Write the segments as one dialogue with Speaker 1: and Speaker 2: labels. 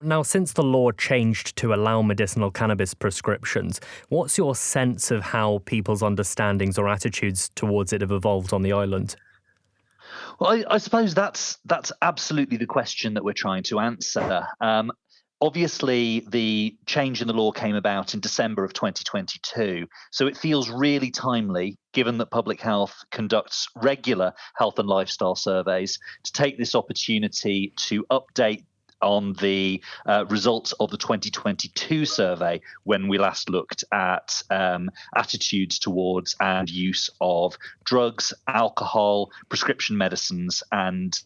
Speaker 1: Now, since the law changed to allow medicinal cannabis prescriptions, what's your sense of how people's understandings or attitudes towards it have evolved on the island?
Speaker 2: Well, I suppose that's absolutely the question that we're trying to answer. Obviously, the change in the law came about in December of 2022, so it feels really timely, given that Public Health conducts regular health and lifestyle surveys, to take this opportunity to update on the results of the 2022 survey, when we last looked at attitudes towards and use of drugs, alcohol, prescription medicines, and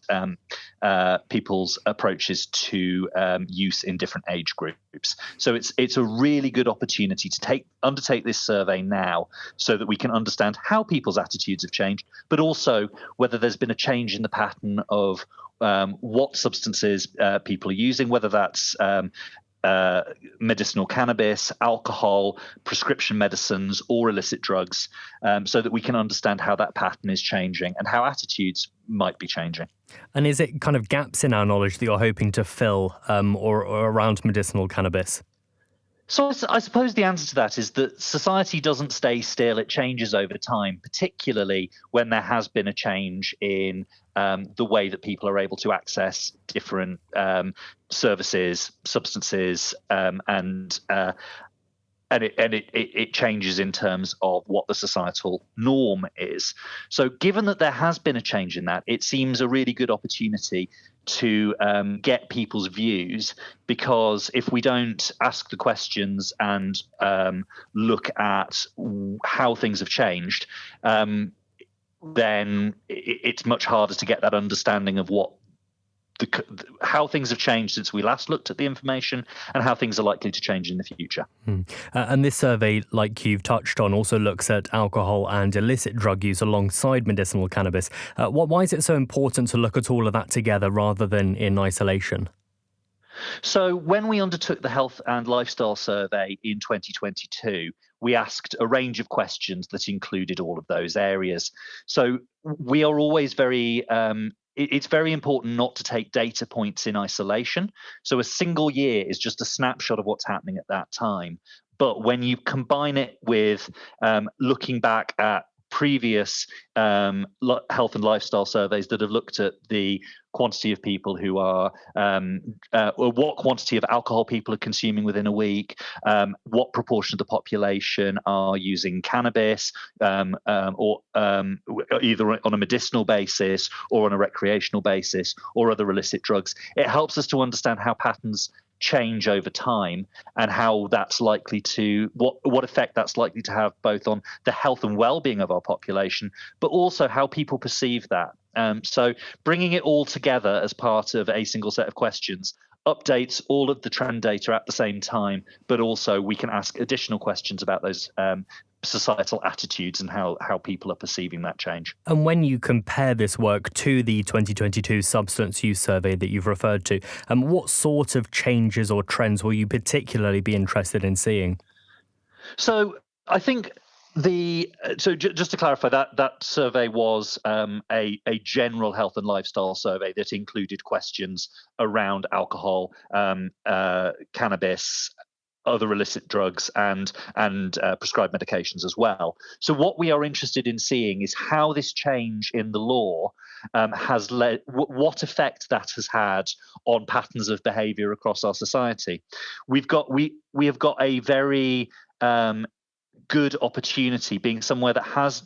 Speaker 2: people's approaches to use in different age groups. So it's a really good opportunity to undertake this survey now, so that we can understand how people's attitudes have changed, but also whether there's been a change in the pattern of what substances people are using, whether that's medicinal cannabis, alcohol, prescription medicines, or illicit drugs, so that we can understand how that pattern is changing and how attitudes might be changing.
Speaker 1: And is it kind of gaps in our knowledge that you're hoping to fill or around medicinal cannabis?
Speaker 2: So I suppose the answer to that is that society doesn't stay still. It changes over time, particularly when there has been a change in the way that people are able to access different services, substances, and it changes in terms of what the societal norm is. So given that there has been a change in that, it seems a really good opportunity to get people's views, because if we don't ask the questions and look at how things have changed, then it's much harder to get that understanding of how things have changed since we last looked at the information and how things are likely to change in the future.
Speaker 1: And this survey, like you've touched on, also looks at alcohol and illicit drug use alongside medicinal cannabis. Why is it so important to look at all of that together rather than in isolation?
Speaker 2: So when we undertook the health and lifestyle survey in 2022, we asked a range of questions that included all of those areas. So we are always it's very important not to take data points in isolation. So a single year is just a snapshot of what's happening at that time. But when you combine it with looking back at previous health and lifestyle surveys that have looked at the quantity of people who are, or what quantity of alcohol people are consuming within a week, what proportion of the population are using cannabis, or either on a medicinal basis or on a recreational basis, or other illicit drugs. It helps us to understand how patterns change over time and how that's likely to what effect that's likely to have both on the health and well-being of our population, but also how people perceive that. So bringing it all together as part of a single set of questions updates all of the trend data at the same time, but also we can ask additional questions about those societal attitudes and how people are perceiving that change.
Speaker 1: And when you compare this work to the 2022 substance use survey that you've referred to, what sort of changes or trends will you particularly be interested in seeing?
Speaker 2: So I think just to clarify, that survey was a general health and lifestyle survey that included questions around alcohol, cannabis, other illicit drugs, and prescribed medications as well. So what we are interested in seeing is how this change in the law has led, what effect that has had on patterns of behaviour across our society. We have got a very good opportunity, being somewhere that has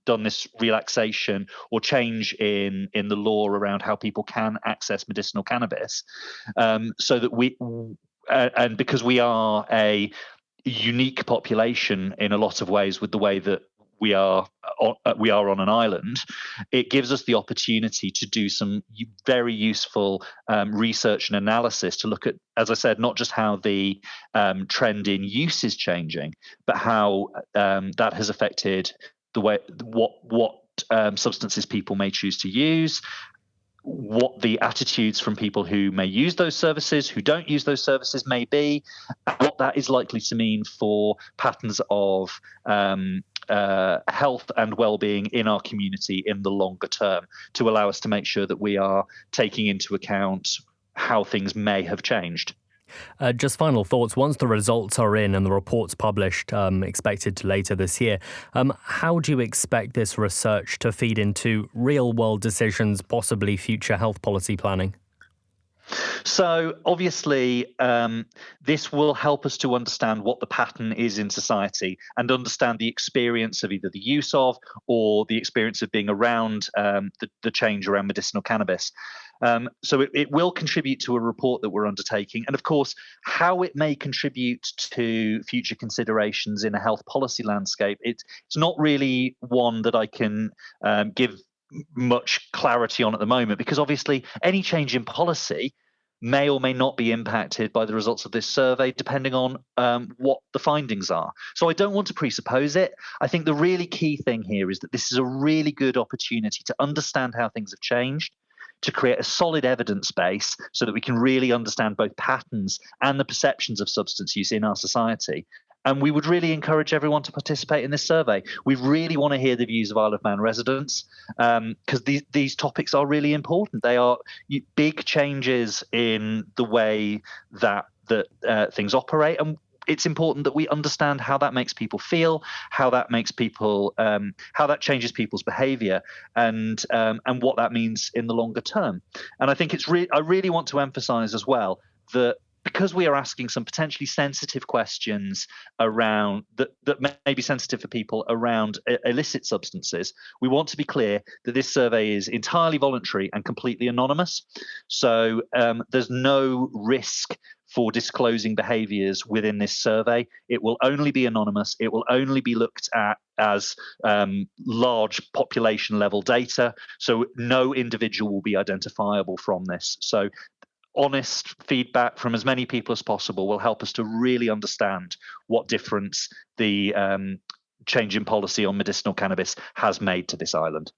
Speaker 2: done this relaxation or change in the law around how people can access medicinal cannabis, so that and because we are a unique population in a lot of ways with the way that we are on an island, it gives us the opportunity to do some very useful research and analysis to look at, as I said, not just how the trend in use is changing, but how that has affected the way what substances people may choose to use, what the attitudes from people who may use those services, who don't use those services may be, and what that is likely to mean for patterns of health and well-being in our community in the longer term, to allow us to make sure that we are taking into account how things may have changed.
Speaker 1: Just final thoughts. Once the results are in and the report's published, expected later this year, how do you expect this research to feed into real-world decisions, possibly future health policy planning?
Speaker 2: So obviously, this will help us to understand what the pattern is in society and understand the experience of either the use of or the experience of being around the change around medicinal cannabis. So it will contribute to a report that we're undertaking. And of course, how it may contribute to future considerations in a health policy landscape, it's not really one that I can give much clarity on at the moment, because obviously any change in policy may or may not be impacted by the results of this survey, depending on what the findings are. So I don't want to presuppose it. I think the really key thing here is that this is a really good opportunity to understand how things have changed, to create a solid evidence base so that we can really understand both patterns and the perceptions of substance use in our society. And we would really encourage everyone to participate in this survey. We really want to hear the views of Isle of Man residents, because these topics are really important. They are big changes in the way that things operate, and it's important that we understand how that makes people feel, how that makes people, how that changes people's behaviour, and what that means in the longer term. And I think I really want to emphasise as well that, because we are asking some potentially sensitive questions around that may be sensitive for people around illicit substances, we want to be clear that this survey is entirely voluntary and completely anonymous. So there's no risk for disclosing behaviours within this survey. It will only be anonymous. It will only be looked at as large population level data. So no individual will be identifiable from this. So honest feedback from as many people as possible will help us to really understand what difference the change in policy on medicinal cannabis has made to this island.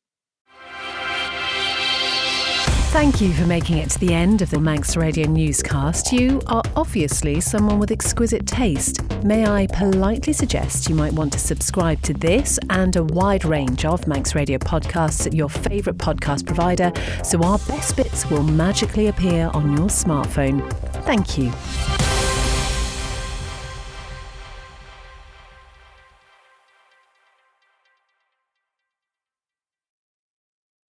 Speaker 3: Thank you for making it to the end of the Manx Radio newscast. You are obviously someone with exquisite taste. May I politely suggest you might want to subscribe to this and a wide range of Manx Radio podcasts at your favourite podcast provider, so our best bits will magically appear on your smartphone. Thank you.